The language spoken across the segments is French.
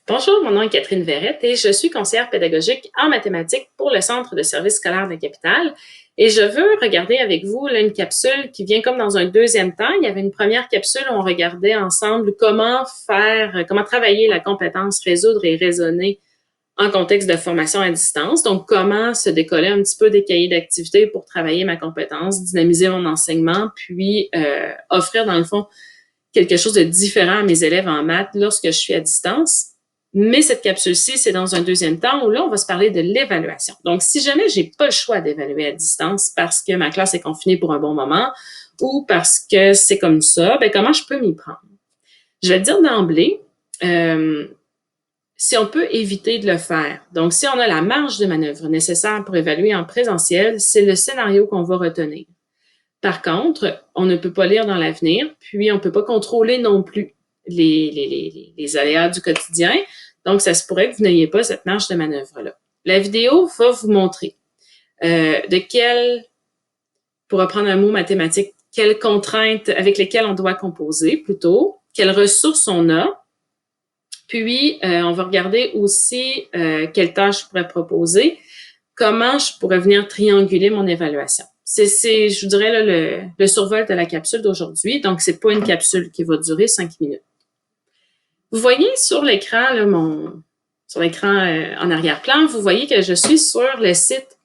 Bonjour, mon nom est Catherine Verrette et je suis conseillère pédagogique en mathématiques pour le Centre de services scolaires de la capitale. Et je veux regarder avec vous là, une capsule qui vient comme dans un deuxième temps. Il y avait une première capsule où on regardait ensemble comment travailler la compétence résoudre et raisonner en contexte de formation à distance. Donc, comment se décoller un petit peu des cahiers d'activités pour travailler ma compétence, dynamiser mon enseignement, puis offrir dans le fond quelque chose de différent à mes élèves en maths lorsque je suis à distance. Mais cette capsule-ci, c'est dans un deuxième temps où là, on va se parler de l'évaluation. Donc, si jamais j'ai pas le choix d'évaluer à distance parce que ma classe est confinée pour un bon moment ou parce que c'est comme ça, ben comment je peux m'y prendre? Je vais te dire d'emblée, si on peut éviter de le faire. Donc, si on a la marge de manœuvre nécessaire pour évaluer en présentiel, c'est le scénario qu'on va retenir. Par contre, on ne peut pas lire dans l'avenir, puis on ne peut pas contrôler non plus les aléas du quotidien. Donc, ça se pourrait que vous n'ayez pas cette marge de manœuvre-là. La vidéo va vous montrer pour reprendre un mot mathématique, quelles contraintes avec lesquelles on doit composer plutôt, quelles ressources on a. Puis, on va regarder aussi quelles tâches je pourrais proposer, comment je pourrais venir trianguler mon évaluation. C'est je vous dirais, là, le survol de la capsule d'aujourd'hui. Donc, c'est pas une capsule qui va durer 5 minutes. Vous voyez sur l'écran, là, sur l'écran en arrière-plan, vous voyez que je suis sur le site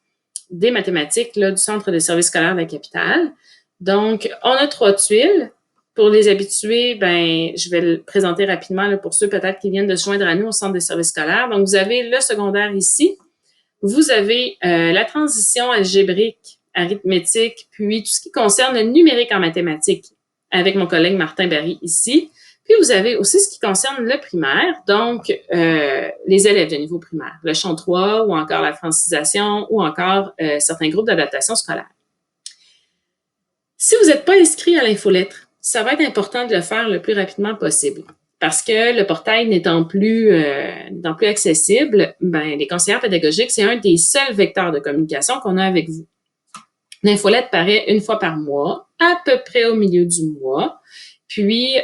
des mathématiques là, du Centre des services scolaires de la capitale. Donc, on a 3 tuiles. Pour les habitués, ben, je vais le présenter rapidement là, pour ceux peut-être qui viennent de se joindre à nous au Centre des services scolaires. Donc, vous avez le secondaire ici. Vous avez la transition algébrique, arithmétique, puis tout ce qui concerne le numérique en mathématiques avec mon collègue Martin Barry ici. Puis vous avez aussi ce qui concerne le primaire, donc les élèves de niveau primaire, le champ 3 ou encore la francisation ou encore certains groupes d'adaptation scolaire. Si vous n'êtes pas inscrit à l'infolettre, ça va être important de le faire le plus rapidement possible. Parce que le portail n'étant plus accessible, ben, les conseillères pédagogiques, c'est un des seuls vecteurs de communication qu'on a avec vous. L'infolette paraît une fois par mois, à peu près au milieu du mois, puis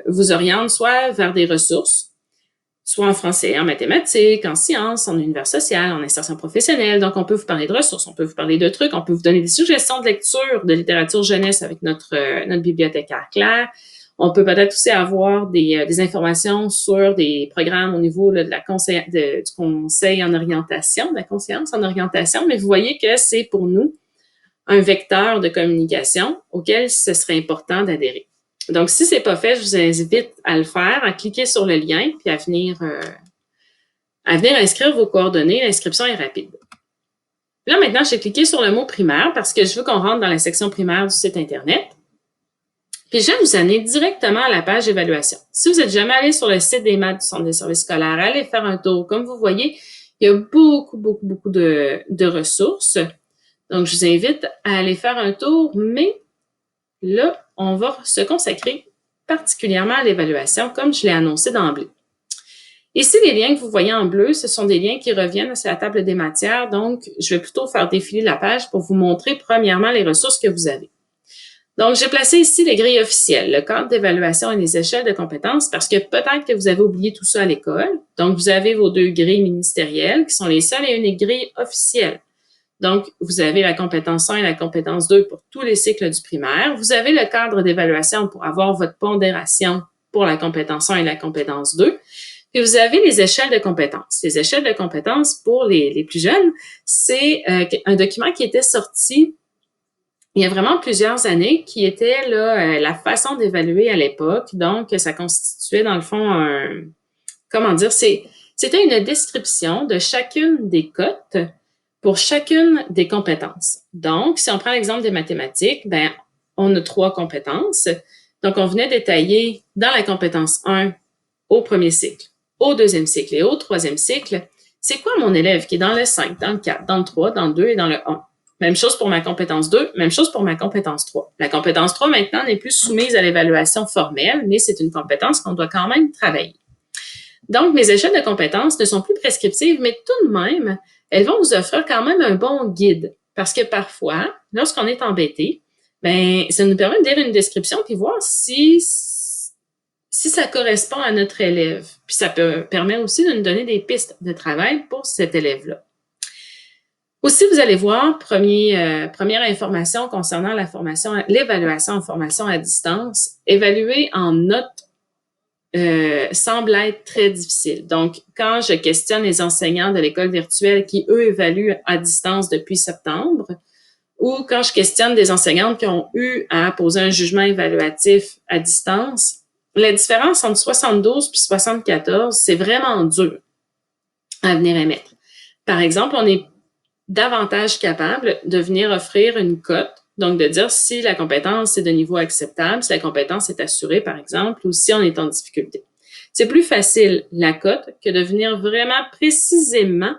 vous oriente soit vers des ressources, soit en français, en mathématiques, en sciences, en univers social, en insertion professionnelle. Donc, on peut vous parler de ressources, on peut vous parler de trucs, on peut vous donner des suggestions de lecture, de littérature jeunesse avec notre bibliothécaire Claire. On peut peut-être aussi avoir des informations sur des programmes au niveau là, du conseil en orientation, de la conseillance en orientation, mais vous voyez que c'est pour nous un vecteur de communication auquel ce serait important d'adhérer. Donc, si c'est pas fait, je vous invite à le faire, à cliquer sur le lien, puis à venir inscrire vos coordonnées. L'inscription est rapide. Là, maintenant, j'ai cliqué sur le mot primaire parce que je veux qu'on rentre dans la section primaire du site Internet. Puis, je vais vous amener directement à la page évaluation. Si vous n'êtes jamais allé sur le site des maths du Centre des services scolaires, allez faire un tour. Comme vous voyez, il y a beaucoup de ressources. Donc, je vous invite à aller faire un tour, mais là, on va se consacrer particulièrement à l'évaluation, comme je l'ai annoncé d'emblée. Ici, les liens que vous voyez en bleu, ce sont des liens qui reviennent sur la table des matières, donc je vais plutôt faire défiler la page pour vous montrer premièrement les ressources que vous avez. Donc, j'ai placé ici les grilles officielles, le cadre d'évaluation et les échelles de compétences, parce que peut-être que vous avez oublié tout ça à l'école. Donc, vous avez vos 2 grilles ministérielles, qui sont les seules et uniques grilles officielles. Donc, vous avez la compétence 1 et la compétence 2 pour tous les cycles du primaire. Vous avez le cadre d'évaluation pour avoir votre pondération pour la compétence 1 et la compétence 2. Puis vous avez les échelles de compétences. Les échelles de compétences pour les plus jeunes, c'est un document qui était sorti il y a vraiment plusieurs années, qui était là la façon d'évaluer à l'époque. Donc, ça constituait dans le fond c'était une description de chacune des cotes pour chacune des compétences. Donc, si on prend l'exemple des mathématiques, ben, on a 3 compétences. Donc, on venait détailler dans la compétence 1 au premier cycle, au deuxième cycle et au troisième cycle, c'est quoi mon élève qui est dans le 5, dans le 4, dans le 3, dans le 2 et dans le 1. Même chose pour ma compétence 2, même chose pour ma compétence 3. La compétence 3, maintenant, n'est plus soumise à l'évaluation formelle, mais c'est une compétence qu'on doit quand même travailler. Donc, mes échelles de compétences ne sont plus prescriptives, mais tout de même, elles vont vous offrir quand même un bon guide. Parce que parfois, lorsqu'on est embêté, ben, ça nous permet de lire une description puis voir si si ça correspond à notre élève. Puis ça permet aussi de nous donner des pistes de travail pour cet élève-là. Aussi, vous allez voir, première information concernant l'évaluation en formation à distance, évaluer en notes semble être très difficile. Donc, quand je questionne les enseignants de l'école virtuelle qui, eux, évaluent à distance depuis septembre, ou quand je questionne des enseignantes qui ont eu à poser un jugement évaluatif à distance, la différence entre 72 puis 74, c'est vraiment dur à venir émettre. Par exemple, on est davantage capable de venir offrir une cote, donc de dire si la compétence est de niveau acceptable, si la compétence est assurée, par exemple, ou si on est en difficulté. C'est plus facile, la cote, que de venir vraiment précisément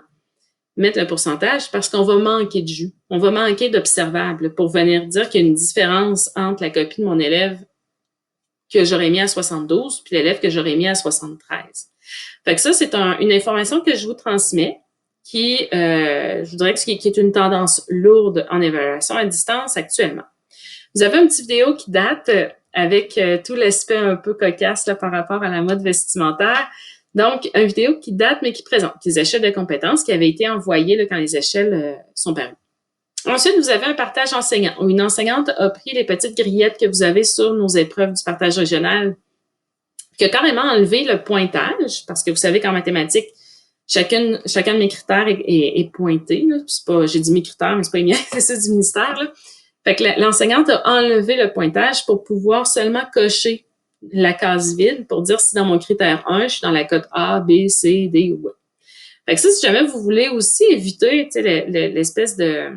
mettre le pourcentage parce qu'on va manquer de jus. On va manquer d'observables pour venir dire qu'il y a une différence entre la copie de mon élève que j'aurais mis à 72 puis l'élève que j'aurais mis à 73. Fait que ça, c'est une information que je vous transmets qui, je voudrais qui est une tendance lourde en évaluation à distance actuellement. Vous avez une petite vidéo qui date avec tout l'aspect un peu cocasse là, par rapport à la mode vestimentaire. Donc, une vidéo qui date, mais qui présente les échelles de compétences qui avaient été envoyées là, quand les échelles sont parues. Ensuite, vous avez un partage enseignant, où une enseignante a pris les petites grillettes que vous avez sur nos épreuves du partage régional, qui a carrément enlevé le pointage, parce que vous savez qu'en mathématiques, chacun de mes critères est pointé. Là. C'est pas, j'ai dit mes critères, mais c'est pas les miens, c'est ceux du ministère. Là. Fait que l'enseignante a enlevé le pointage pour pouvoir seulement cocher la case vide pour dire si dans mon critère 1, je suis dans la cote A, B, C, D ou E. Fait que ça, si jamais vous voulez aussi éviter l'espèce de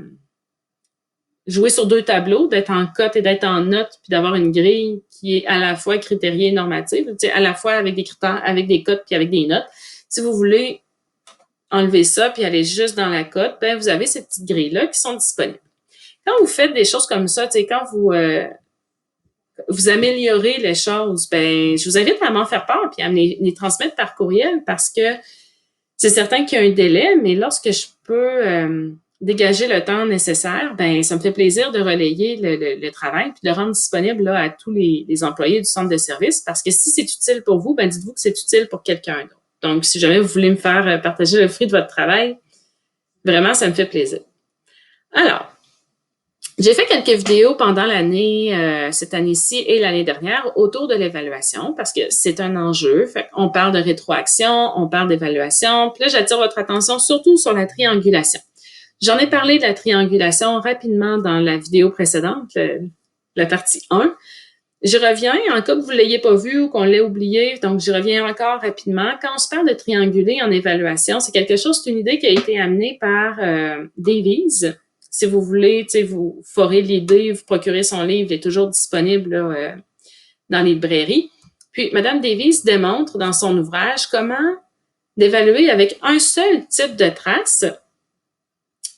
jouer sur deux tableaux, d'être en cote et d'être en note, puis d'avoir une grille qui est à la fois critériée et normative, à la fois avec des critères, avec des cotes puis avec des notes. Si vous voulez enlever ça puis aller juste dans la cote, ben vous avez ces petites grilles-là qui sont disponibles. Quand vous faites des choses comme ça, quand vous améliorez les choses, ben je vous invite à m'en faire part puis à me les transmettre par courriel parce que c'est certain qu'il y a un délai, mais lorsque je peux dégager le temps nécessaire, ben ça me fait plaisir de relayer le travail puis de le rendre disponible là, à tous les employés du centre de service parce que si c'est utile pour vous, ben dites-vous que c'est utile pour quelqu'un d'autre. Donc, si jamais vous voulez me faire partager le fruit de votre travail, vraiment, ça me fait plaisir. Alors, j'ai fait quelques vidéos pendant l'année, cette année-ci et l'année dernière, autour de l'évaluation, parce que c'est un enjeu. Fait on parle de rétroaction, on parle d'évaluation. Puis là, j'attire votre attention surtout sur la triangulation. J'en ai parlé de la triangulation rapidement dans la vidéo précédente, la partie 1. J'y reviens, en cas que vous ne l'ayez pas vu ou qu'on l'ait oublié, donc j'y reviens encore rapidement. Quand on se parle de trianguler en évaluation, c'est une idée qui a été amenée par Davies. Si vous voulez, vous forez l'idée, vous procurez son livre, il est toujours disponible là, dans les librairies. Puis, Mme Davies démontre dans son ouvrage comment d'évaluer avec un seul type de trace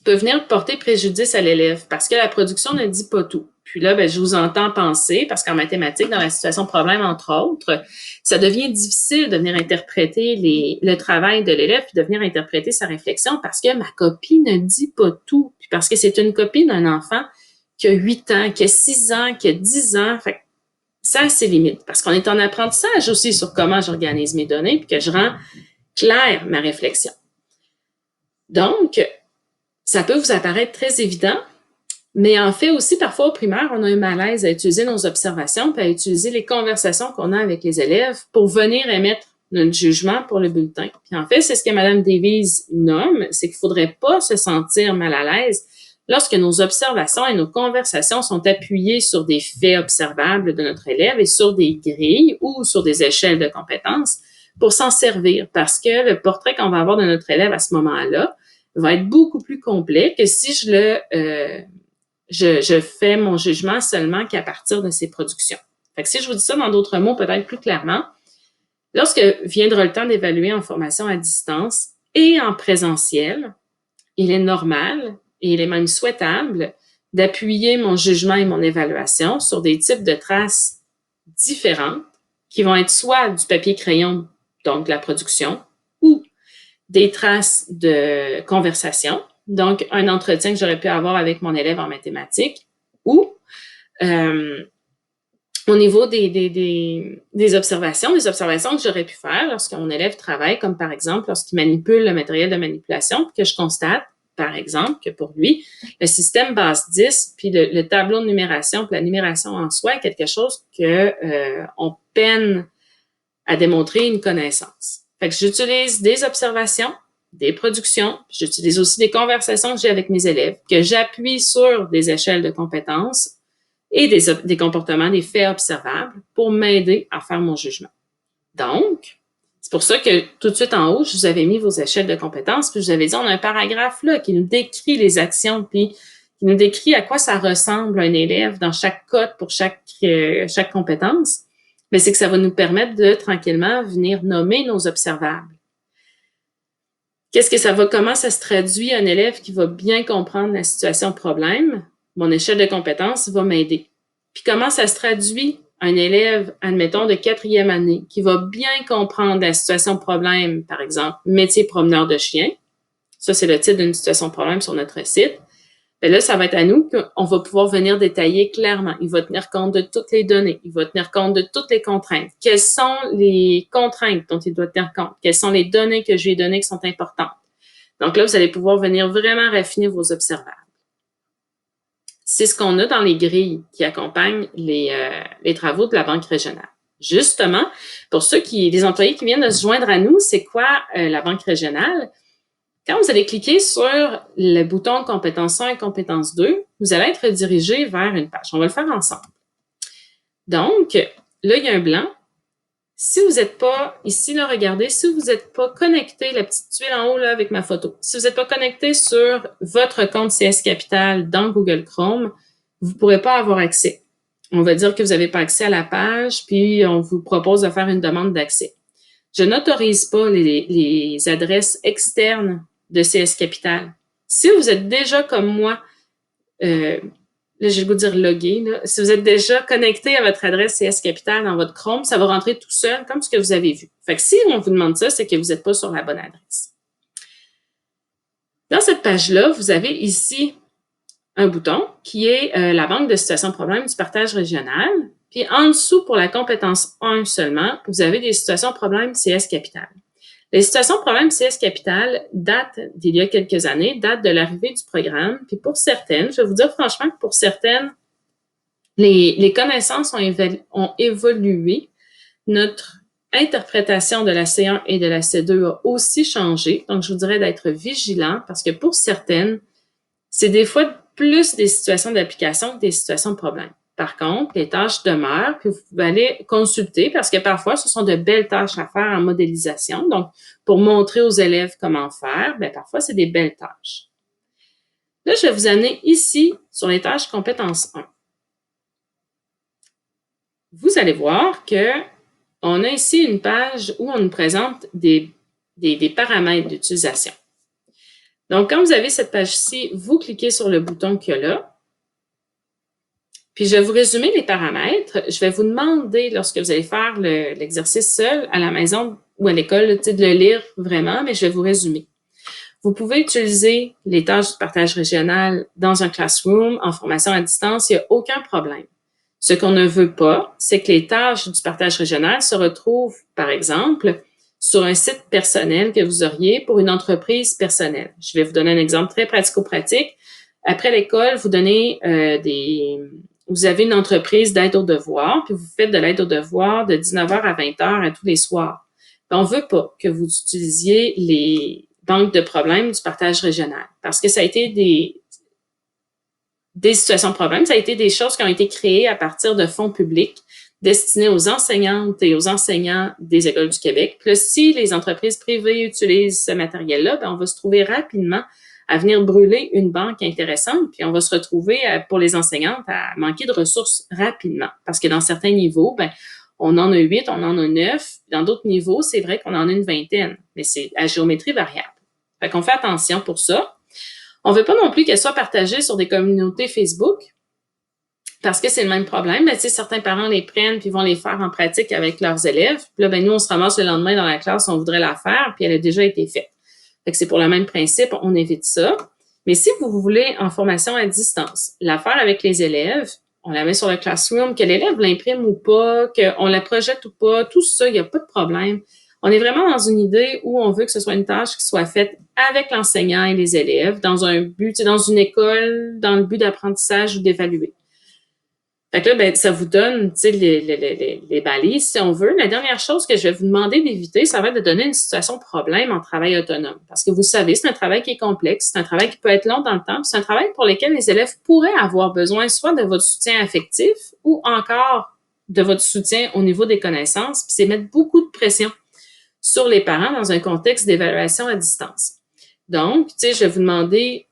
peut venir porter préjudice à l'élève parce que la production ne dit pas tout. Puis là, ben, je vous entends penser, parce qu'en mathématiques, dans la situation problème, entre autres, ça devient difficile de venir interpréter le travail de l'élève puis de venir interpréter sa réflexion parce que ma copie ne dit pas tout. Puis parce que c'est une copie d'un enfant qui a 8 ans, qui a 6 ans, qui a 10 ans. Fait que ça a ses limites parce qu'on est en apprentissage aussi sur comment j'organise mes données puis que je rends claire ma réflexion. Donc, ça peut vous apparaître très évident, mais en fait aussi, parfois au primaire, on a un malaise à utiliser nos observations puis à utiliser les conversations qu'on a avec les élèves pour venir émettre notre jugement pour le bulletin. Puis en fait, c'est ce que Mme Davies nomme, c'est qu'il ne faudrait pas se sentir mal à l'aise lorsque nos observations et nos conversations sont appuyées sur des faits observables de notre élève et sur des grilles ou sur des échelles de compétences pour s'en servir parce que le portrait qu'on va avoir de notre élève à ce moment-là va être beaucoup plus complet que si je fais mon jugement seulement qu'à partir de ces productions. Fait que si je vous dis ça dans d'autres mots, peut-être plus clairement, lorsque viendra le temps d'évaluer en formation à distance et en présentiel, il est normal et il est même souhaitable d'appuyer mon jugement et mon évaluation sur des types de traces différentes qui vont être soit du papier-crayon, donc la production, ou des traces de conversation, donc un entretien que j'aurais pu avoir avec mon élève en mathématiques, ou au niveau des observations que j'aurais pu faire lorsqu'un élève travaille, comme par exemple lorsqu'il manipule le matériel de manipulation, que je constate, par exemple, que pour lui, le système base 10, puis le tableau de numération, puis la numération en soi est quelque chose que on peine à démontrer une connaissance. Fait que j'utilise des observations, des productions, j'utilise aussi des conversations que j'ai avec mes élèves, que j'appuie sur des échelles de compétences et des comportements, des faits observables pour m'aider à faire mon jugement. Donc, c'est pour ça que tout de suite en haut, je vous avais mis vos échelles de compétences, puis je vous avais dit, on a un paragraphe là qui nous décrit les actions, puis qui nous décrit à quoi ça ressemble un élève dans chaque code pour chaque compétence. Mais c'est que ça va nous permettre de tranquillement venir nommer nos observables. Qu'est-ce que ça va, comment ça se traduit un élève qui va bien comprendre la situation problème? Mon échelle de compétences va m'aider. Puis comment ça se traduit un élève, admettons, de 4e année, qui va bien comprendre la situation problème, par exemple, métier promeneur de chien. Ça, c'est le titre d'une situation problème sur notre site. Bien là, ça va être à nous qu'on va pouvoir venir détailler clairement. Il va tenir compte de toutes les données. Il va tenir compte de toutes les contraintes. Quelles sont les contraintes dont il doit tenir compte? Quelles sont les données que je lui ai données qui sont importantes? Donc là, vous allez pouvoir venir vraiment raffiner vos observables. C'est ce qu'on a dans les grilles qui accompagnent les travaux de la Banque régionale. Justement, pour les employés qui viennent de se joindre à nous, c'est quoi la Banque régionale? Quand vous allez cliquer sur le bouton compétence 1 et compétence 2, vous allez être redirigé vers une page. On va le faire ensemble. Donc, là, il y a un blanc. Si vous n'êtes pas, ici, là, regardez, si vous n'êtes pas connecté, la petite tuile en haut, là, avec ma photo, si vous n'êtes pas connecté sur votre compte CS Capital dans Google Chrome, vous ne pourrez pas avoir accès. On va dire que vous n'avez pas accès à la page, puis on vous propose de faire une demande d'accès. Je n'autorise pas les adresses externes de CS Capital. Si vous êtes déjà comme moi, là, j'ai le goût de dire logué, là. Si vous êtes déjà connecté à votre adresse CS Capital dans votre Chrome, ça va rentrer tout seul, comme ce que vous avez vu. Fait que si on vous demande ça, c'est que vous n'êtes pas sur la bonne adresse. Dans cette page-là, vous avez ici un bouton qui est la banque de situations problèmes du partage régional. Puis en dessous, pour la compétence 1 seulement, vous avez des situations problèmes CS Capital. Les situations problèmes CS Capital datent d'il y a quelques années, datent de l'arrivée du programme. Puis pour certaines, je vais vous dire franchement que pour certaines, les connaissances ont évolué. Notre interprétation de la C1 et de la C2 a aussi changé. Donc, je vous dirais d'être vigilant parce que pour certaines, c'est des fois plus des situations d'application que des situations de problème. Par contre, les tâches demeurent, puis vous pouvez aller consulter parce que parfois, ce sont de belles tâches à faire en modélisation. Donc, pour montrer aux élèves comment faire, bien, parfois, c'est des belles tâches. Là, je vais vous amener ici sur les tâches compétences 1. Vous allez voir que on a ici une page où on nous présente des paramètres d'utilisation. Donc, quand vous avez cette page-ci, vous cliquez sur le bouton qu'il y a là. Puis, je vais vous résumer les paramètres. Je vais vous demander, lorsque vous allez faire l'exercice seul à la maison ou à l'école, de le lire vraiment, mais je vais vous résumer. Vous pouvez utiliser les tâches du partage régional dans un classroom, en formation à distance, il n'y a aucun problème. Ce qu'on ne veut pas, c'est que les tâches du partage régional se retrouvent, par exemple, sur un site personnel que vous auriez pour une entreprise personnelle. Je vais vous donner un exemple très pratico-pratique. Après l'école, vous avez une entreprise d'aide aux devoirs, puis vous faites de l'aide aux devoirs de 19h à 20h à tous les soirs. On ne veut pas que vous utilisiez les banques de problèmes du partage régional parce que ça a été des situations de problème, ça a été des choses qui ont été créées à partir de fonds publics destinés aux enseignantes et aux enseignants des écoles du Québec. Puis là, si les entreprises privées utilisent ce matériel-là, bien, on va se trouver rapidement à venir brûler une banque intéressante, puis on va se retrouver, pour les enseignantes, à manquer de ressources rapidement. Parce que dans certains niveaux, ben, on en a 8, on en a 9. Dans d'autres niveaux, c'est vrai qu'on en a une vingtaine, mais c'est à géométrie variable. Fait qu'on fait attention pour ça. On veut pas non plus qu'elle soit partagée sur des communautés Facebook, parce que c'est le même problème. Ben, tu sais, certains parents les prennent puis vont les faire en pratique avec leurs élèves. Puis là, ben, nous, on se ramasse le lendemain dans la classe, on voudrait la faire, puis elle a déjà été faite. Fait que c'est pour le même principe, on évite ça. Mais si vous voulez, en formation à distance, la faire avec les élèves, on la met sur le Classroom, que l'élève l'imprime ou pas, qu'on la projette ou pas, tout ça, il n'y a pas de problème. On est vraiment dans une idée où on veut que ce soit une tâche qui soit faite avec l'enseignant et les élèves, dans un but, dans une école, dans le but d'apprentissage ou d'évaluer. Fait que là, ben, ça vous donne les balises, si on veut. La dernière chose que je vais vous demander d'éviter, ça va être de donner une situation problème en travail autonome. Parce que vous savez, c'est un travail qui est complexe, c'est un travail qui peut être long dans le temps, c'est un travail pour lequel les élèves pourraient avoir besoin soit de votre soutien affectif ou encore de votre soutien au niveau des connaissances, puis c'est mettre beaucoup de pression sur les parents dans un contexte d'évaluation à distance. Donc, tu sais, je vais vous demander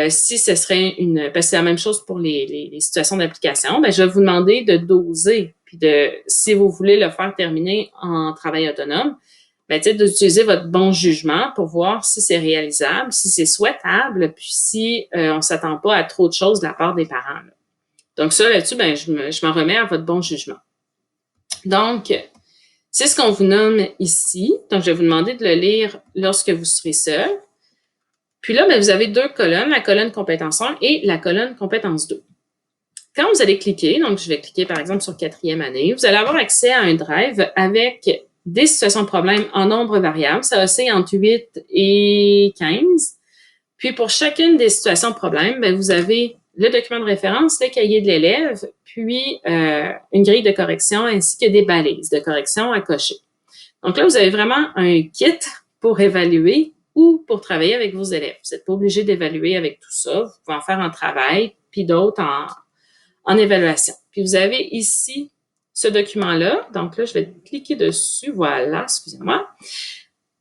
si ce serait parce que c'est la même chose pour les situations d'application, ben, je vais vous demander de doser, puis si vous voulez le faire terminer en travail autonome, ben, tu sais, d'utiliser votre bon jugement pour voir si c'est réalisable, si c'est souhaitable, puis si on s'attend pas à trop de choses de la part des parents. Là. Donc ça, là-dessus, ben, je m'en remets à votre bon jugement. Donc, c'est ce qu'on vous nomme ici. Donc, je vais vous demander de le lire lorsque vous serez seul. Puis là, ben, vous avez deux colonnes, la colonne compétence 1 et la colonne compétence 2. Quand vous allez cliquer, donc je vais cliquer par exemple sur 4e année, vous allez avoir accès à un drive avec des situations problèmes en nombre variable. Ça oscille entre 8 et 15. Puis pour chacune des situations problèmes, ben, vous avez le document de référence, le cahier de l'élève, puis une grille de correction ainsi que des balises de correction à cocher. Donc là, vous avez vraiment un kit pour évaluer ou pour travailler avec vos élèves. Vous n'êtes pas obligé d'évaluer avec tout ça. Vous pouvez en faire en travail, puis d'autres en évaluation. Puis vous avez ici ce document-là. Donc là, je vais cliquer dessus. Voilà, excusez-moi.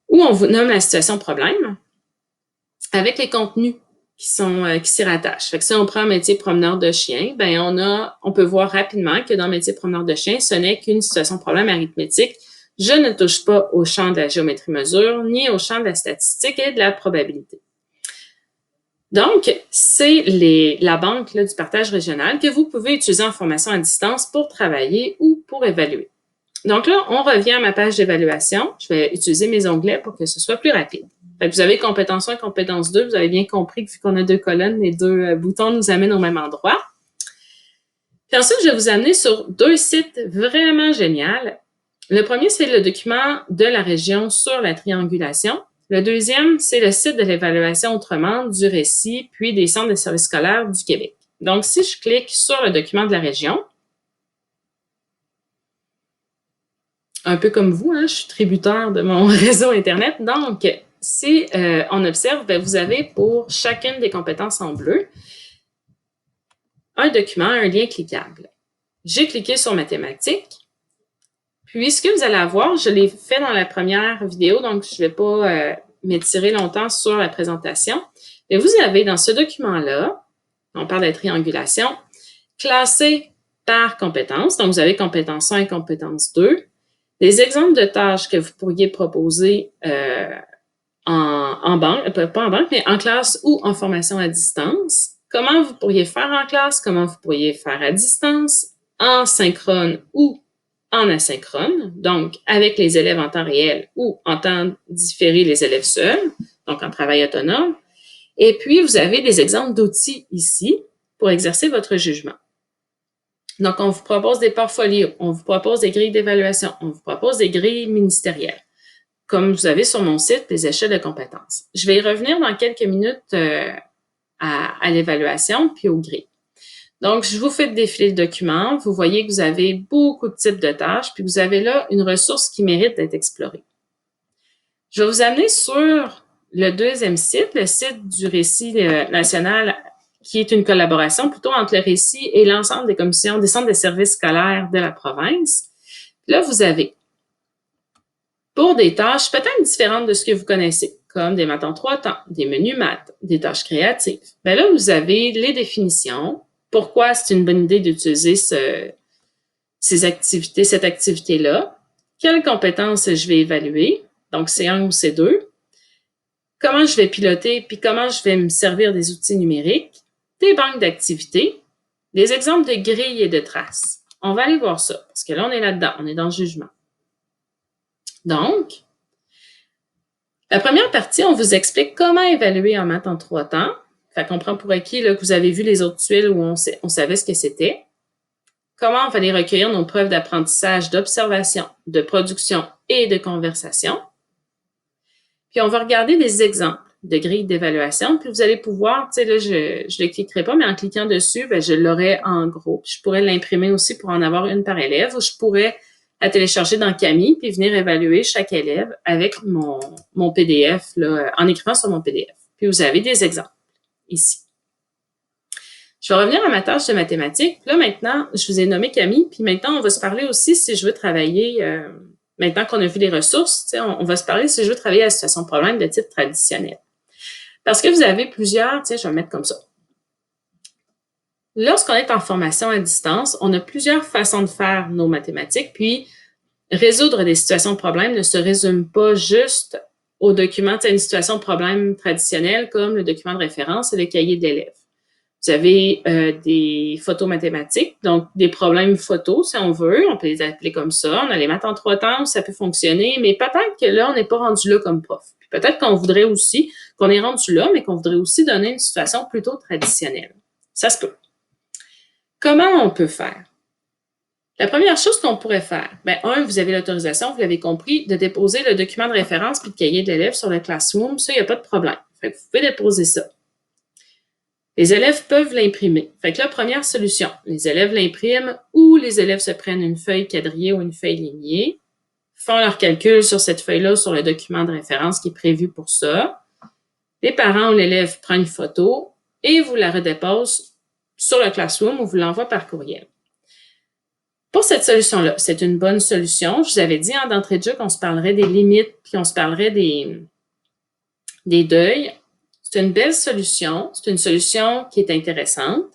Où on vous nomme la situation problème avec les contenus qui s'y rattachent. Fait que si on prend métier promeneur de chien, ben on peut voir rapidement que dans métier promeneur de chien, ce n'est qu'une situation problème arithmétique. Je ne touche pas au champ de la géométrie-mesure, ni au champ de la statistique et de la probabilité. Donc, c'est la banque là, du partage régional que vous pouvez utiliser en formation à distance pour travailler ou pour évaluer. Donc là, on revient à ma page d'évaluation. Je vais utiliser mes onglets pour que ce soit plus rapide. Fait que vous avez compétence 1 et compétence 2. Vous avez bien compris que vu qu'on a deux colonnes, les deux boutons nous amènent au même endroit. Puis ensuite, je vais vous amener sur deux sites vraiment géniaux. Le premier, c'est le document de la région sur la triangulation. Le deuxième, c'est le site de l'évaluation autrement, du récit, puis des centres de services scolaires du Québec. Donc, si je clique sur le document de la région, un peu comme vous, hein, je suis tributaire de mon réseau Internet. Donc, si on observe, ben, vous avez pour chacune des compétences en bleu un document, un lien cliquable. J'ai cliqué sur mathématiques. Puis, ce que vous allez avoir, je l'ai fait dans la première vidéo, donc je ne vais pas m'étirer longtemps sur la présentation. Mais vous avez dans ce document-là, on parle de triangulation, classé par compétences. Donc, vous avez compétence 1 et compétence 2. Des exemples de tâches que vous pourriez proposer en banque, pas en banque, mais en classe ou en formation à distance. Comment vous pourriez faire en classe, comment vous pourriez faire à distance, en synchrone ou en asynchrone, donc avec les élèves en temps réel ou en temps différé les élèves seuls, donc en travail autonome. Et puis, vous avez des exemples d'outils ici pour exercer votre jugement. Donc, on vous propose des portfolios, on vous propose des grilles d'évaluation, on vous propose des grilles ministérielles, comme vous avez sur mon site, les échelles de compétences. Je vais y revenir dans quelques minutes à l'évaluation puis aux grilles. Donc, je vous fais défiler le document. Vous voyez que vous avez beaucoup de types de tâches, puis vous avez là une ressource qui mérite d'être explorée. Je vais vous amener sur le deuxième site, le site du récit national, qui est une collaboration plutôt entre le récit et l'ensemble des commissions des centres de services scolaires de la province. Là, vous avez, pour des tâches peut-être différentes de ce que vous connaissez, comme des maths en 3 temps, des menus maths, des tâches créatives. Bien là, vous avez les définitions, pourquoi c'est une bonne idée d'utiliser cette activité-là, quelles compétences je vais évaluer, donc C1 ou C2, comment je vais piloter, puis comment je vais me servir des outils numériques, des banques d'activités, des exemples de grilles et de traces. On va aller voir ça, parce que là, on est là-dedans, on est dans le jugement. Donc, la première partie, on vous explique comment évaluer en maths en 3 temps. Fait qu'on prend pour acquis là, que vous avez vu les autres tuiles où on savait ce que c'était. comment on va aller recueillir nos preuves d'apprentissage, d'observation, de production et de conversation. Puis, on va regarder des exemples de grilles d'évaluation. Puis, vous allez pouvoir, tu sais, là, je ne cliquerai pas, mais en cliquant dessus, ben, je l'aurai en gros. Puis, je pourrais l'imprimer aussi pour en avoir une par élève, ou je pourrais la télécharger dans Camille, puis venir évaluer chaque élève avec mon PDF, là, en écrivant sur mon PDF. Puis, vous avez des exemples ici. Je vais revenir à ma tâche de mathématiques. Là, maintenant, je vous ai nommé Camille, puis maintenant, on va se parler aussi si je veux travailler, maintenant qu'on a vu les ressources, on va se parler si je veux travailler à la situation de problème de type traditionnel. Parce que vous avez plusieurs, je vais le mettre comme ça. Lorsqu'on est en formation à distance, on a plusieurs façons de faire nos mathématiques, puis résoudre des situations de problème ne se résume pas juste au document, une situation de problème traditionnelle comme le document de référence et le cahier de l'élève. Vous avez des photos mathématiques, donc des problèmes photos, si on veut, on peut les appeler comme ça, on a les mettre en 3 temps, ça peut fonctionner, mais peut-être que là, on n'est pas rendu là comme prof. Puis peut-être qu'on voudrait aussi, qu'on est rendu là, mais qu'on voudrait aussi donner une situation plutôt traditionnelle. Ça se peut. Comment on peut faire? La première chose qu'on pourrait faire, vous avez l'autorisation, vous l'avez compris, de déposer le document de référence puis le cahier de l'élève sur le Classroom, ça, il n'y a pas de problème. Fait que vous pouvez déposer ça. Les élèves peuvent l'imprimer. Fait que la première solution, les élèves l'impriment ou les élèves se prennent une feuille quadrillée ou une feuille lignée, font leur calcul sur cette feuille-là, sur le document de référence qui est prévu pour ça. Les parents ou l'élève prennent une photo et vous la redéposent sur le Classroom ou vous l'envoient par courriel. Pour cette solution-là, c'est une bonne solution. Je vous avais dit d'entrée de jeu qu'on se parlerait des limites puis on se parlerait des deuils. C'est une belle solution, c'est une solution qui est intéressante.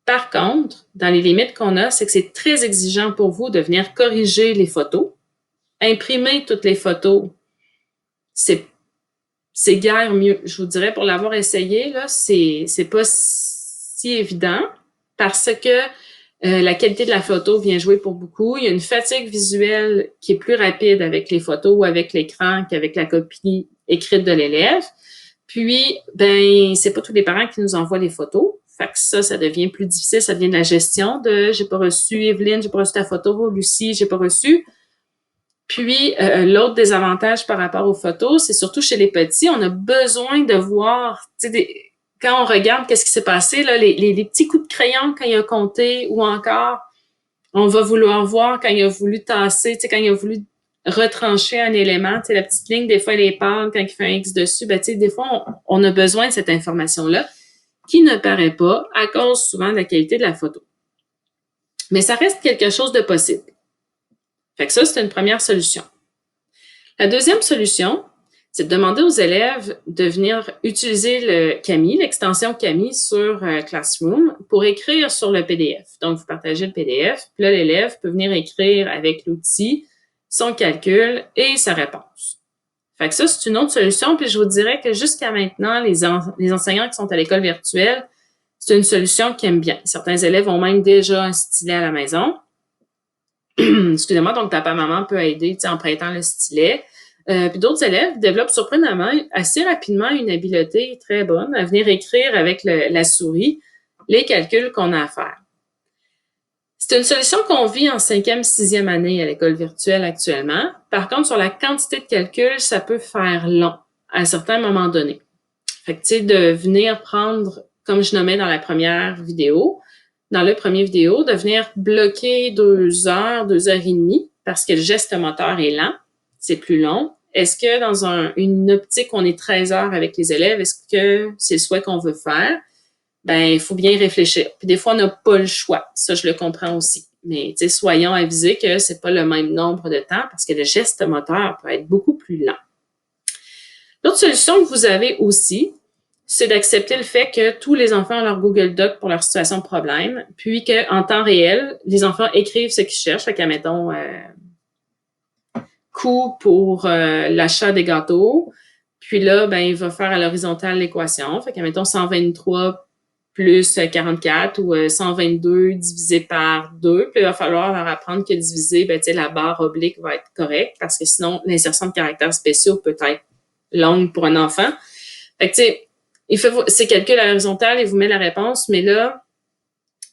Par contre, dans les limites qu'on a, c'est que c'est très exigeant pour vous de venir corriger les photos. Imprimer toutes les photos, c'est guère mieux. Je vous dirais, pour l'avoir essayé, là, c'est pas si évident parce que la qualité de la photo vient jouer pour beaucoup. Il y a une fatigue visuelle qui est plus rapide avec les photos ou avec l'écran qu'avec la copie écrite de l'élève. Puis, c'est pas tous les parents qui nous envoient les photos. Fait que ça devient plus difficile. Ça devient de la gestion de j'ai pas reçu Evelyne, j'ai pas reçu ta photo, Lucie, j'ai pas reçu. Puis, l'autre désavantage par rapport aux photos, c'est surtout chez les petits, on a besoin de voir, quand on regarde qu'est-ce qui s'est passé, là, les petits coups de crayon quand il a compté ou encore, on va vouloir voir quand il a voulu tasser, quand il a voulu retrancher un élément, la petite ligne, des fois, elle est pâle quand il fait un X dessus, des fois, on a besoin de cette information-là qui ne paraît pas à cause souvent de la qualité de la photo. Mais ça reste quelque chose de possible. Fait que ça, c'est une première solution. La deuxième solution, c'est de demander aux élèves de venir utiliser le Camille, l'extension Camille sur Classroom pour écrire sur le PDF. Donc, vous partagez le PDF, puis là, l'élève peut venir écrire avec l'outil son calcul et sa réponse. Fait que ça, c'est une autre solution, puis je vous dirais que jusqu'à maintenant, les enseignants qui sont à l'école virtuelle, c'est une solution qu'ils aiment bien. Certains élèves ont même déjà un stylet à la maison. Excusez-moi, donc papa-maman peut aider en prêtant le stylet. Puis d'autres élèves développent surprenamment assez rapidement une habileté très bonne à venir écrire avec la souris les calculs qu'on a à faire. C'est une solution qu'on vit en 5e, 6e année à l'école virtuelle actuellement. Par contre, sur la quantité de calculs, ça peut faire long à certains moments donnés. Fait que, tu sais, de venir prendre, comme je nommais dans la première vidéo, dans le premier vidéo, de venir bloquer 2 heures, 2 heures et demie, parce que le geste moteur est lent, c'est plus long. Est-ce que dans une optique, on est 13 heures avec les élèves, est-ce que c'est le souhait qu'on veut faire? Il faut bien réfléchir. Puis des fois, on n'a pas le choix. Ça, je le comprends aussi. Mais, tu sais, soyons avisés que c'est pas le même nombre de temps parce que le geste moteur peut être beaucoup plus lent. L'autre solution que vous avez aussi, c'est d'accepter le fait que tous les enfants ont leur Google Doc pour leur situation de problème, puis qu'en temps réel, les enfants écrivent ce qu'ils cherchent. Fait qu'admettons, coût pour l'achat des gâteaux. Puis là, il va faire à l'horizontale l'équation. Fait qu'admettons 123 plus 44 ou 122 divisé par 2. Puis il va falloir leur apprendre que diviser, la barre oblique va être correcte parce que sinon, l'insertion de caractères spéciaux peut être longue pour un enfant. Fait que, tu sais, il fait ses calculs à l'horizontale et vous met la réponse, mais là,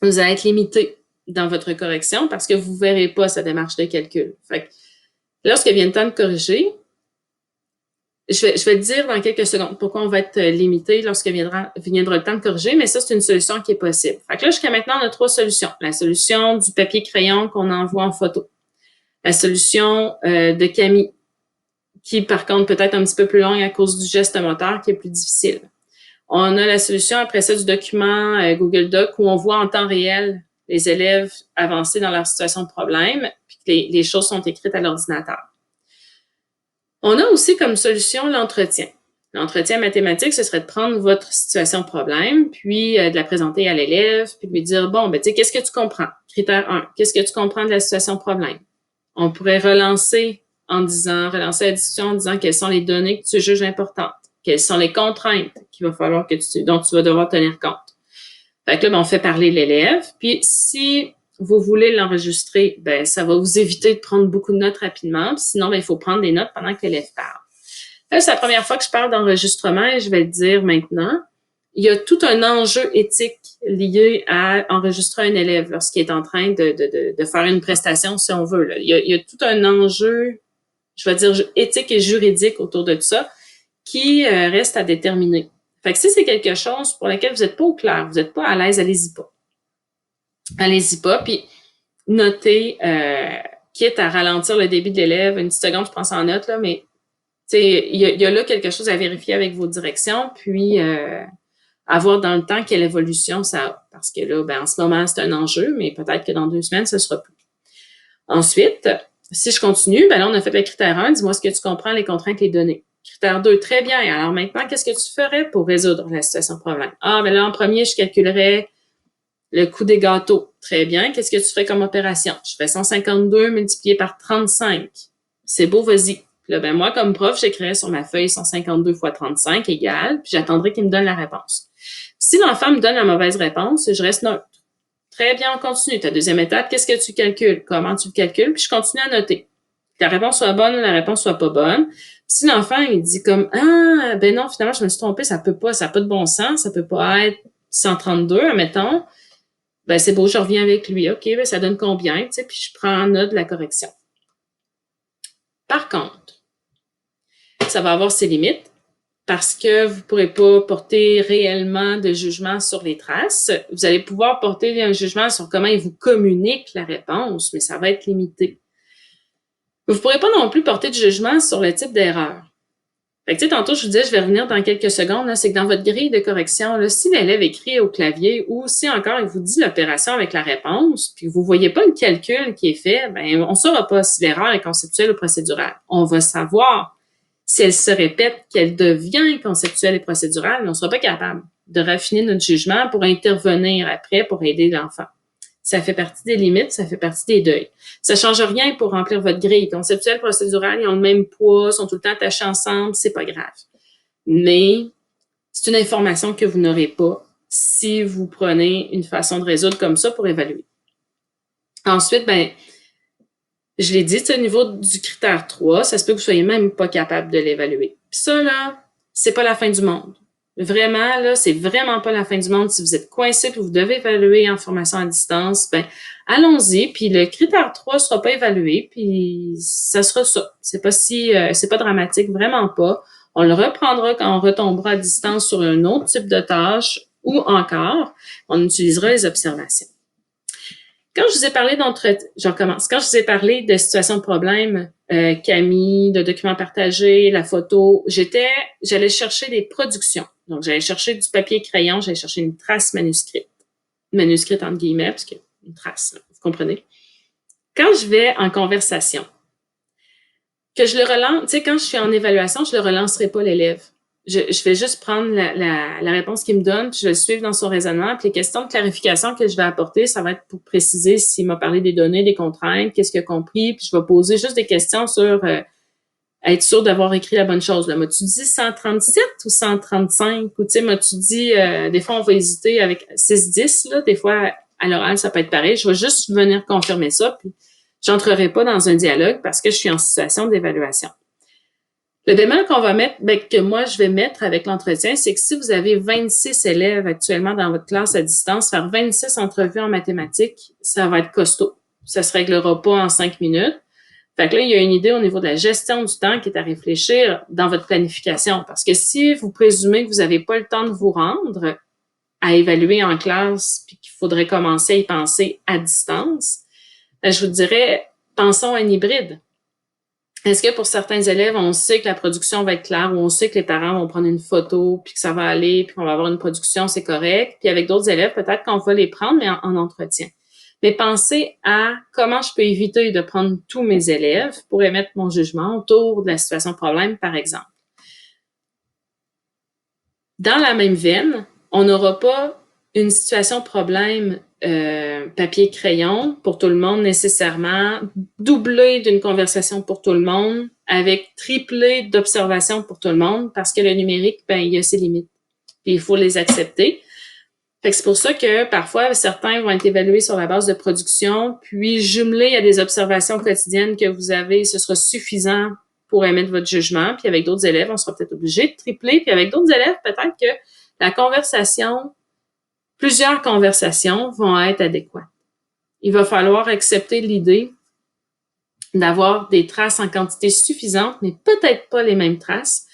vous allez être limité dans votre correction parce que vous ne verrez pas sa démarche de calcul. Fait que lorsque vient le temps de corriger, je vais te dire dans quelques secondes pourquoi on va être limité lorsque viendra le temps de corriger, mais ça, c'est une solution qui est possible. Fait que là, jusqu'à maintenant, on a 3 solutions. La solution du papier-crayon qu'on envoie en photo. La solution de Camille, qui, par contre, peut être un petit peu plus longue à cause du geste moteur, qui est plus difficile. On a la solution, après ça, du document Google Doc, où on voit en temps réel les élèves avancer dans leur situation de problème, puis que les choses sont écrites à l'ordinateur. On a aussi comme solution l'entretien. L'entretien mathématique, ce serait de prendre votre situation de problème, puis de la présenter à l'élève, puis de lui dire, bon, ben, tu sais, qu'est-ce que tu comprends? Critère 1, qu'est-ce que tu comprends de la situation de problème? On pourrait relancer la discussion en disant quelles sont les données que tu juges importantes, quelles sont les contraintes qu'il va falloir dont tu vas devoir tenir compte. Fait que là, ben, on fait parler l'élève, puis si vous voulez l'enregistrer, ben ça va vous éviter de prendre beaucoup de notes rapidement. Puis sinon, ben, il faut prendre des notes pendant que l'élève parle. Là, c'est la première fois que je parle d'enregistrement et je vais le dire maintenant. Il y a tout un enjeu éthique lié à enregistrer un élève lorsqu'il est en train de faire une prestation, si on veut. Là. Il y a tout un enjeu, je vais dire, éthique et juridique autour de ça qui reste à déterminer. Fait que si c'est quelque chose pour lequel vous n'êtes pas au clair, vous n'êtes pas à l'aise, allez-y pas. Allez-y pas, puis notez, quitte à ralentir le débit de l'élève, une petite seconde, je pense en note, là, mais il y a là quelque chose à vérifier avec vos directions, puis à voir dans le temps quelle évolution ça a. Parce que là, ben, en ce moment, c'est un enjeu, mais peut-être que dans 2 semaines, ce sera plus. Ensuite, si je continue, ben là, on a fait le critère 1, dis-moi ce que tu comprends, les contraintes, les données. Critère 2, très bien. Alors maintenant, qu'est-ce que tu ferais pour résoudre la situation de problème? Ah, ben là, en premier, je calculerais le coût des gâteaux. Très bien. Qu'est-ce que tu ferais comme opération? Je fais 152 multiplié par 35. C'est beau, vas-y. Puis là, ben moi, comme prof, j'écrirais sur ma feuille 152 fois 35 égale, puis j'attendrai qu'il me donne la réponse. Puis si l'enfant me donne la mauvaise réponse, je reste neutre. Très bien, on continue. Ta deuxième étape, qu'est-ce que tu calcules? Comment tu le calcules? Puis je continue à noter. Que la réponse soit bonne ou la réponse soit pas bonne. Puis si l'enfant, il dit comme, ah, ben non, finalement, je me suis trompée, ça peut pas, ça n'a pas de bon sens, ça peut pas être 132, admettons. Ben, c'est beau, je reviens avec lui. OK, ben, ça donne combien, tu sais, puis je prends en note de la correction. Par contre, ça va avoir ses limites parce que vous ne pourrez pas porter réellement de jugement sur les traces. Vous allez pouvoir porter un jugement sur comment il vous communique la réponse, mais ça va être limité. Vous ne pourrez pas non plus porter de jugement sur le type d'erreur. Fait que, tu sais, tantôt, je vous disais, je vais revenir dans quelques secondes, c'est que dans votre grille de correction, là, si l'élève écrit au clavier ou si encore il vous dit l'opération avec la réponse, puis vous voyez pas le calcul qui est fait, ben, on saura pas si l'erreur est conceptuelle ou procédurale. On va savoir si elle se répète, qu'elle devient conceptuelle et procédurale, mais on sera pas capable de raffiner notre jugement pour intervenir après pour aider l'enfant. Ça fait partie des limites, ça fait partie des deuils. Ça change rien pour remplir votre grille. Conceptuelle, procédurale, ils ont le même poids, sont tout le temps attachés ensemble, c'est pas grave. Mais c'est une information que vous n'aurez pas si vous prenez une façon de résoudre comme ça pour évaluer. Ensuite, ben, je l'ai dit, au niveau du critère 3, ça se peut que vous soyez même pas capable de l'évaluer. Puis ça, là, c'est pas la fin du monde. Vraiment, là, c'est vraiment pas la fin du monde. Si vous êtes coincé et vous devez évaluer en formation à distance, ben, allons-y. Puis le critère 3 sera pas évalué, puis ça sera ça. C'est pas dramatique, vraiment pas. On le reprendra quand on retombera à distance sur un autre type de tâche ou encore, on utilisera les observations. Quand je vous ai parlé j'en commence. Quand je vous ai parlé de situation de problème, Camille, de documents partagés, la photo, j'allais chercher des productions. Donc, j'allais chercher du papier crayon, j'allais chercher une trace manuscrite. Manuscrite entre guillemets, parce qu'il y a une trace, là, vous comprenez? Quand je vais en conversation, que je le relance, tu sais, quand je suis en évaluation, je le relancerai pas l'élève. Je vais juste prendre la réponse qu'il me donne, puis je vais le suivre dans son raisonnement. Puis les questions de clarification que je vais apporter, ça va être pour préciser s'il m'a parlé des données, des contraintes, qu'est-ce qu'il a compris. Puis je vais poser juste des questions sur être sûr d'avoir écrit la bonne chose. M'as-tu dit 137 ou 135? Ou tu sais, m'as-tu dit, des fois on va hésiter avec 6-10, là. Des fois, à l'oral, ça peut être pareil. Je vais juste venir confirmer ça, puis j'entrerai pas dans un dialogue parce que je suis en situation d'évaluation. Le bémol qu'on va mettre, que moi je vais mettre avec l'entretien, c'est que si vous avez 26 élèves actuellement dans votre classe à distance, faire 26 entrevues en mathématiques, ça va être costaud. Ça se réglera pas en 5 minutes. Fait que là, il y a une idée au niveau de la gestion du temps qui est à réfléchir dans votre planification. Parce que si vous présumez que vous n'avez pas le temps de vous rendre à évaluer en classe, puis qu'il faudrait commencer à y penser à distance, je vous dirais, pensons à un hybride. Est-ce que pour certains élèves, on sait que la production va être claire, ou on sait que les parents vont prendre une photo, puis que ça va aller, puis qu'on va avoir une production, c'est correct. Puis avec d'autres élèves, peut-être qu'on va les prendre, mais en entretien. Mais pensez à comment je peux éviter de prendre tous mes élèves pour émettre mon jugement autour de la situation problème, par exemple. Dans la même veine, on n'aura pas une situation problème papier-crayon pour tout le monde nécessairement, doublé d'une conversation pour tout le monde, avec triplé d'observations pour tout le monde, parce que le numérique, il y a ses limites. Puis il faut les accepter. Fait que c'est pour ça que parfois, certains vont être évalués sur la base de production, puis jumelés à des observations quotidiennes que vous avez, ce sera suffisant pour émettre votre jugement. Puis avec d'autres élèves, on sera peut-être obligé de tripler. Puis avec d'autres élèves, peut-être que la conversation, plusieurs conversations vont être adéquates. Il va falloir accepter l'idée d'avoir des traces en quantité suffisante, mais peut-être pas les mêmes traces,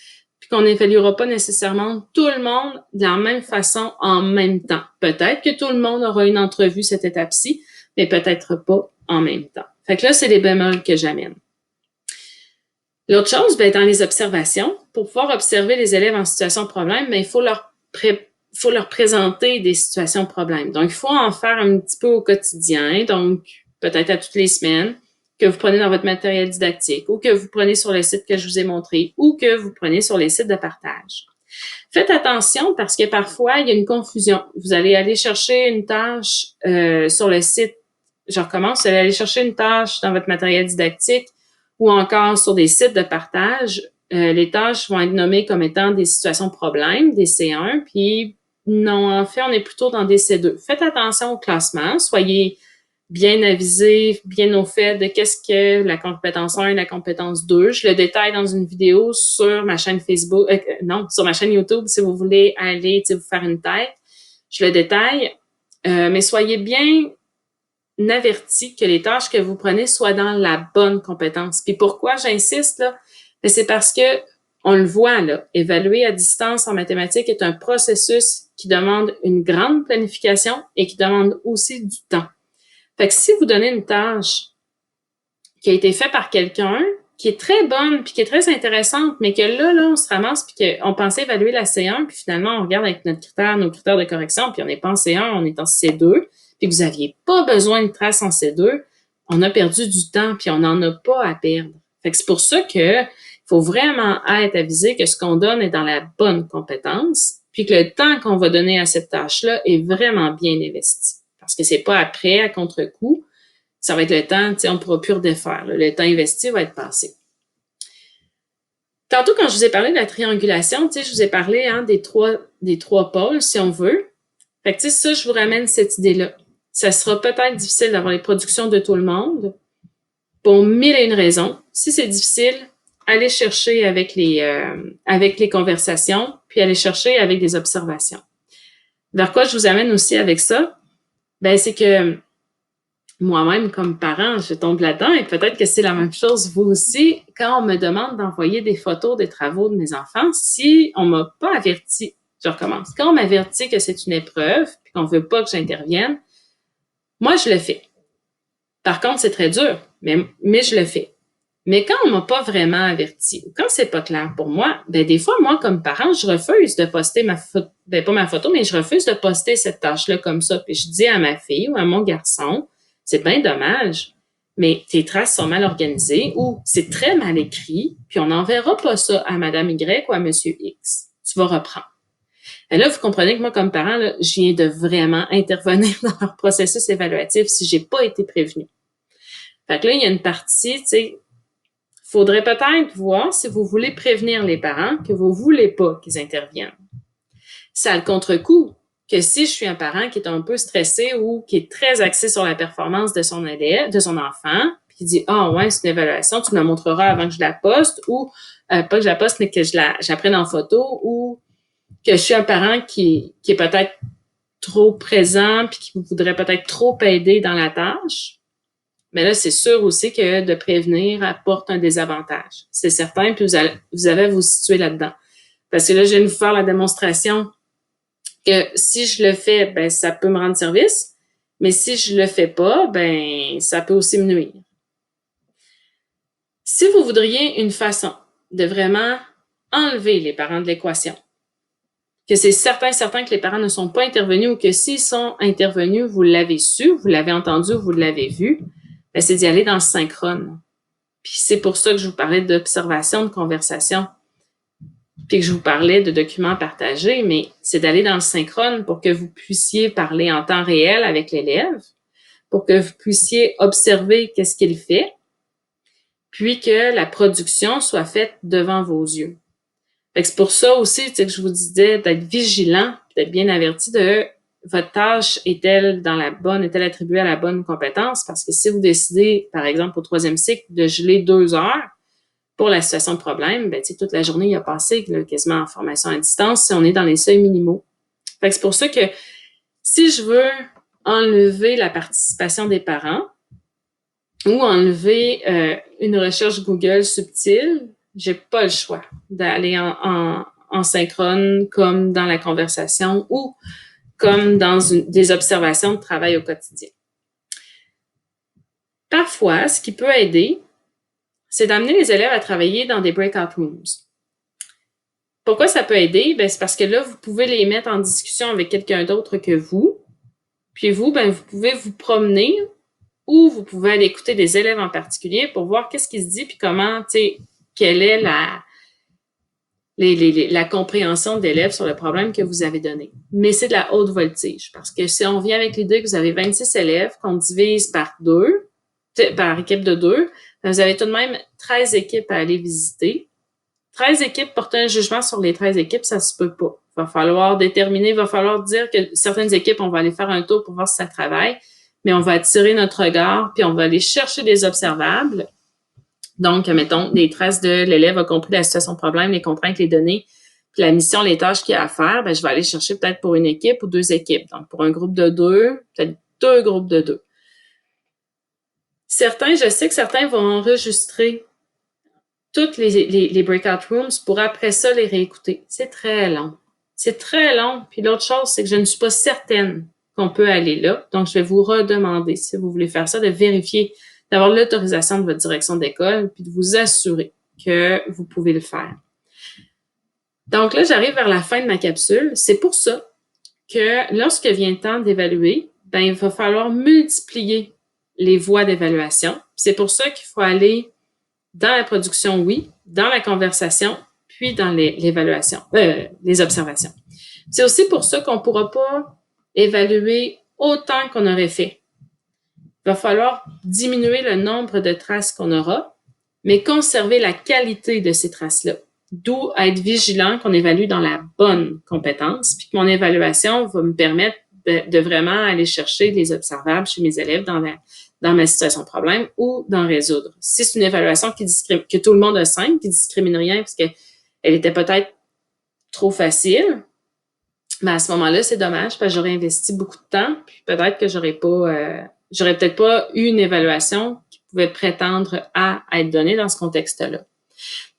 puis qu'on n'évaluera pas nécessairement tout le monde de la même façon en même temps. Peut-être que tout le monde aura une entrevue cette étape-ci, mais peut-être pas en même temps. Fait que là, c'est les bémols que j'amène. L'autre chose, dans les observations, pour pouvoir observer les élèves en situation de problème, il faut leur présenter des situations problèmes. Donc, il faut en faire un petit peu au quotidien, donc peut-être à toutes les semaines, que vous prenez dans votre matériel didactique ou que vous prenez sur le site que je vous ai montré ou que vous prenez sur les sites de partage. Faites attention parce que parfois, il y a une confusion. Vous allez aller chercher une tâche sur le site, je recommence, vous allez aller chercher une tâche dans votre matériel didactique ou encore sur des sites de partage. Les tâches vont être nommées comme étant des situations problèmes, des C1, puis non, en fait, on est plutôt dans des C2. Faites attention au classement, soyez bien avisé, bien au fait de qu'est-ce que la compétence 1 et la compétence 2. Je le détaille dans une vidéo sur ma chaîne Facebook, sur ma chaîne YouTube, si vous voulez aller vous faire une tête. Je le détaille, mais soyez bien avertis que les tâches que vous prenez soient dans la bonne compétence. Puis pourquoi j'insiste là? C'est parce que on le voit là, évaluer à distance en mathématiques est un processus qui demande une grande planification et qui demande aussi du temps. Fait que si vous donnez une tâche qui a été faite par quelqu'un, qui est très bonne, puis qui est très intéressante, mais que là, on se ramasse, puis qu'on pensait évaluer la C1, puis finalement, on regarde avec nos critères de correction, puis on n'est pas en C1, on est en C2, puis que vous n'aviez pas besoin de traces en C2, on a perdu du temps, puis on n'en a pas à perdre. Fait que c'est pour ça que il faut vraiment être avisé que ce qu'on donne est dans la bonne compétence, puis que le temps qu'on va donner à cette tâche-là est vraiment bien investi. Parce que c'est pas après, à contre-coup, ça va être le temps, on ne pourra plus redéfaire. Là. Le temps investi va être passé. Tantôt, quand je vous ai parlé de la triangulation, je vous ai parlé des trois pôles, si on veut. Fait que ça, je vous ramène cette idée-là. Ça sera peut-être difficile d'avoir les productions de tout le monde pour 1001 raisons. Si c'est difficile, allez chercher avec les conversations, puis allez chercher avec des observations. Vers quoi je vous amène aussi avec ça? C'est que moi-même, comme parent, je tombe là-dedans et peut-être que c'est la même chose vous aussi. Quand on me demande d'envoyer des photos des travaux de mes enfants, si on m'a pas averti, je recommence. Quand on m'avertit que c'est une épreuve puis qu'on veut pas que j'intervienne, moi, je le fais. Par contre, c'est très dur, mais je le fais. Mais quand on m'a pas vraiment averti, ou quand c'est pas clair pour moi, des fois, moi, comme parent, je refuse de poster ma photo, pas ma photo, mais je refuse de poster cette tâche-là comme ça. Puis je dis à ma fille ou à mon garçon, c'est bien dommage, mais tes traces sont mal organisées ou c'est très mal écrit, puis on n'enverra pas ça à Madame Y ou à Monsieur X. Tu vas reprendre. Et là, vous comprenez que moi, comme parent, là, je viens de vraiment intervenir dans leur processus évaluatif si j'ai pas été prévenue. Fait que là, il y a une partie, faudrait peut-être voir si vous voulez prévenir les parents que vous voulez pas qu'ils interviennent. Ça a le contre-coup que si je suis un parent qui est un peu stressé ou qui est très axé sur la performance de son élève, de son enfant, puis qui dit « Ah ouais, c'est une évaluation, tu me la montreras avant que je la poste » ou pas que je la poste, mais que j'apprenne en photo, ou que je suis un parent qui est peut-être trop présent puis qui voudrait peut-être trop aider dans la tâche, mais là, c'est sûr aussi que de prévenir apporte un désavantage. C'est certain, puis vous avez à vous situer là-dedans. Parce que là, je viens de vous faire la démonstration que si je le fais, ben ça peut me rendre service, mais si je le fais pas, ben ça peut aussi me nuire. Si vous voudriez une façon de vraiment enlever les parents de l'équation, que c'est certain que les parents ne sont pas intervenus ou que s'ils sont intervenus, vous l'avez su, vous l'avez entendu, vous l'avez vu, ben c'est d'y aller dans le synchrone. Puis c'est pour ça que je vous parlais d'observation, de conversation, puis que je vous parlais de documents partagés, mais c'est d'aller dans le synchrone pour que vous puissiez parler en temps réel avec l'élève, pour que vous puissiez observer qu'est-ce qu'il fait, puis que la production soit faite devant vos yeux. C'est pour ça aussi que je vous disais d'être vigilant, d'être bien averti de votre tâche est-elle est-elle attribuée à la bonne compétence? Parce que si vous décidez, par exemple, au 3e cycle, de geler 2 heures pour la situation de problème, ben, toute la journée, il a passé quasiment en formation à distance si on est dans les seuils minimaux. C'est pour ça que si je veux enlever la participation des parents ou enlever une recherche Google subtile, j'ai pas le choix d'aller en synchrone comme dans la conversation ou comme dans des observations de travail au quotidien. Parfois, ce qui peut aider, c'est d'amener les élèves à travailler dans des breakout rooms. Pourquoi ça peut aider? Ben, c'est parce que là, vous pouvez les mettre en discussion avec quelqu'un d'autre que vous. Puis vous, ben, vous pouvez vous promener ou vous pouvez aller écouter des élèves en particulier pour voir qu'est-ce qui se dit puis comment, quelle est la compréhension de l'élève sur le problème que vous avez donné. Mais c'est de la haute voltige parce que si on vient avec l'idée que vous avez 26 élèves qu'on divise par équipe de 2, vous avez tout de même 13 équipes à aller visiter. 13 équipes porter un jugement sur les 13 équipes, ça se peut pas. Il va falloir déterminer, il va falloir dire que certaines équipes, on va aller faire un tour pour voir si ça travaille, mais on va attirer notre regard, puis on va aller chercher des observables. Donc, mettons, les traces de l'élève a compris la situation de problème, les contraintes, les données, puis la mission, les tâches qu'il y a à faire, ben, je vais aller chercher peut-être pour une équipe ou 2 équipes. Donc, pour un groupe de 2, peut-être 2 groupes de 2. Je sais que certains vont enregistrer toutes les breakout rooms pour après ça les réécouter. C'est très long. C'est très long. Puis l'autre chose, c'est que je ne suis pas certaine qu'on peut aller là. Donc, je vais vous redemander, si vous voulez faire ça, de vérifier, d'avoir l'autorisation de votre direction d'école, puis de vous assurer que vous pouvez le faire. Donc là, j'arrive vers la fin de ma capsule. C'est pour ça que lorsque vient le temps d'évaluer, ben, il va falloir multiplier les voies d'évaluation. C'est pour ça qu'il faut aller dans la production, oui, dans la conversation, puis dans l'évaluation, les observations. C'est aussi pour ça qu'on ne pourra pas évaluer autant qu'on aurait fait. Il va falloir diminuer le nombre de traces qu'on aura, mais conserver la qualité de ces traces-là. D'où être vigilant qu'on évalue dans la bonne compétence, puis que mon évaluation va me permettre de vraiment aller chercher les observables chez mes élèves dans ma situation de problème ou d'en résoudre. Si c'est une évaluation que tout le monde a 5, qui discrimine rien parce qu'elle était peut-être trop facile, mais à ce moment-là, c'est dommage parce que j'aurais investi beaucoup de temps, puis peut-être que j'aurais peut-être pas eu une évaluation qui pouvait prétendre à être donnée dans ce contexte-là.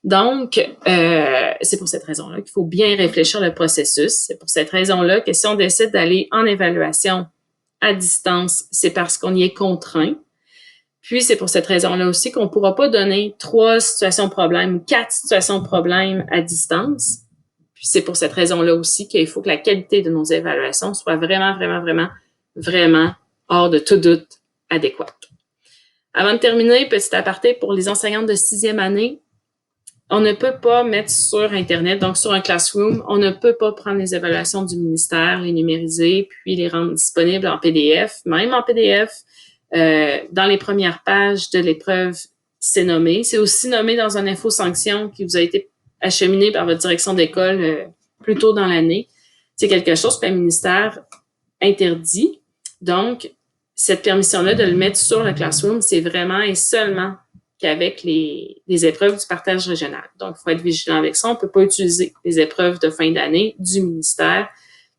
Donc, c'est pour cette raison-là qu'il faut bien réfléchir le processus. C'est pour cette raison-là que si on décide d'aller en évaluation à distance, c'est parce qu'on y est contraint. Puis, c'est pour cette raison-là aussi qu'on ne pourra pas donner 3 situations problèmes ou 4 situations problèmes à distance. Puis, c'est pour cette raison-là aussi qu'il faut que la qualité de nos évaluations soit vraiment, vraiment, vraiment, vraiment hors de tout doute adéquate. Avant de terminer, petit aparté pour les enseignantes de 6e année, on ne peut pas mettre sur Internet, donc sur un classroom, on ne peut pas prendre les évaluations du ministère, les numériser, puis les rendre disponibles en PDF. Même en PDF, dans les premières pages de l'épreuve, c'est nommé. C'est aussi nommé dans un info-sanction qui vous a été acheminé par votre direction d'école plus tôt dans l'année. C'est quelque chose que le ministère interdit. Donc, cette permission-là de le mettre sur le classroom, c'est vraiment et seulement qu'avec les épreuves du partage régional. Donc, il faut être vigilant avec ça. On ne peut pas utiliser les épreuves de fin d'année du ministère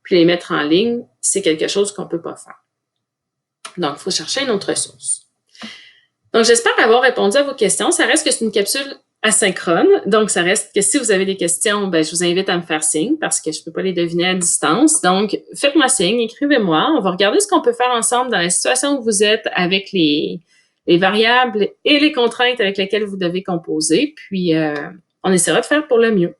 puis les mettre en ligne. C'est quelque chose qu'on ne peut pas faire. Donc, il faut chercher une autre source. Donc, j'espère avoir répondu à vos questions. Ça reste que c'est une capsule asynchrone. Donc, ça reste que si vous avez des questions, je vous invite à me faire signe parce que je ne peux pas les deviner à distance. Donc, faites-moi signe, écrivez-moi. On va regarder ce qu'on peut faire ensemble dans la situation où vous êtes avec les variables et les contraintes avec lesquelles vous devez composer. Puis, on essaiera de faire pour le mieux.